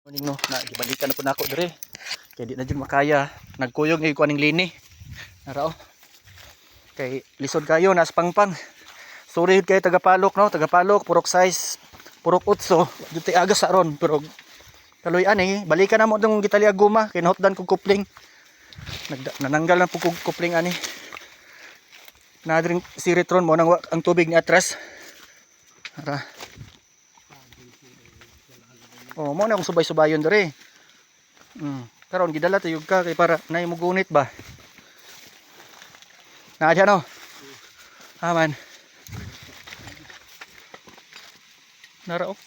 Morning no, na gibalikan na po nako dire. Kay di na jud makaya. Nagkuyog ni kuaning lini. Nara oh. Kay lisod kayo nas pangpang. Sorry kay tagapalok no, tagapalok purok size, purok utso. Dito agas sa ron pero kaloy ani, balikan na mo tong gitalya guma kay nahutdan kog kupling. Nananggal na po kog kupling ani. Na dring siritron mo nang ang tubig ni atras. Nara. Oh, mo na akong subay-subayon dere. Karon gidala tuyog ka kay para nay mo gunit ba. Na diyan no. Aman. Nara oh.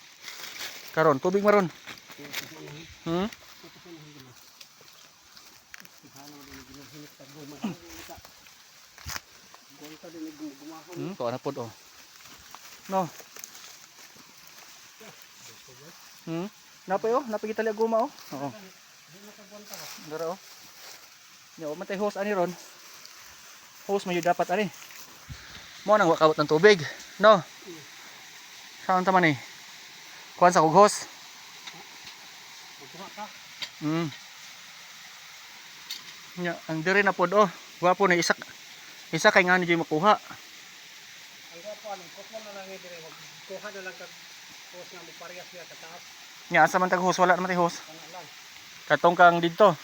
Karon tubig maron. Ko ana pod oh. No. Napay oh, napay gitalya guma oh. Oo. Dara oh. Yo, matay hose ani ron. Hose mo dapat ani. Mo nang wakawat ng tubig, no? Saan ta man eh? Kuan sa kog hose. Nya, ang dire na pod oh. Gwapo na isa kay ngano jud makuha. Ang gwapo ano, kusmo na lang dire kuha na lang kag hose nga mo parehas niya sa taas. Nya asa man tag hose wala naman tay hose. Ana lang. Katong kang didto.